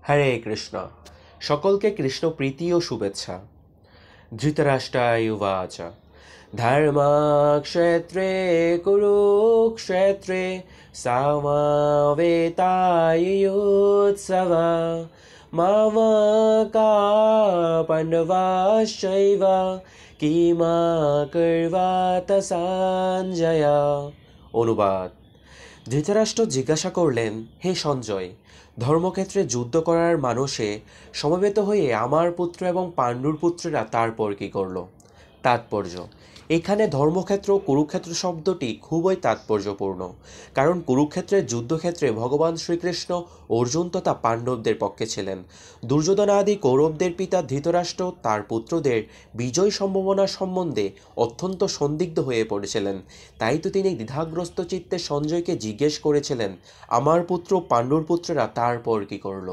হরে কৃষ্ণ। সকলকে কৃষ্ণ প্রীতি ও শুভেচ্ছা। ধৃতরাষ্ট্রায় উবাচ ধর্মক্ষেত্রে কুরুক্ষেত্রে সমবেতায়োৎসব মামকা পাণ্ডবাশ্চৈব কিমাকুর্বত সঞ্জয়। অনুবাদ: ধৃতরাষ্ট্র জিজ্ঞাসা করলেন, হে সঞ্জয়, ধর্মক্ষেত্রে যুদ্ধ করার মানসে সমবেত হয়ে আমার পুত্র এবং পাণ্ডুর পুত্রেরা তারপর কি করল? তাৎপর্য: এখানে ধর্মক্ষেত্র কুরুক্ষেত্র শব্দটি খুবই তাৎপর্যপূর্ণ, কারণ কুরুক্ষেত্রের যুদ্ধক্ষেত্রে ভগবান শ্রীকৃষ্ণ অর্জুন তথা পাণ্ডবদের পক্ষে ছিলেন। দুর্যোধন আদি কৌরবদের পিতা ধৃতরাষ্ট্র তার পুত্রদের বিজয় সম্ভাবনা সম্বন্ধে অত্যন্ত সন্দিগ্ধ হয়ে পড়েছিলেন। তাই তো তিনি দ্বিধাগ্রস্ত চিত্তে সঞ্জয়কে জিজ্ঞেস করেছিলেন, আমার পুত্র পাণ্ডুর পুত্রেরা তারপর কি করল?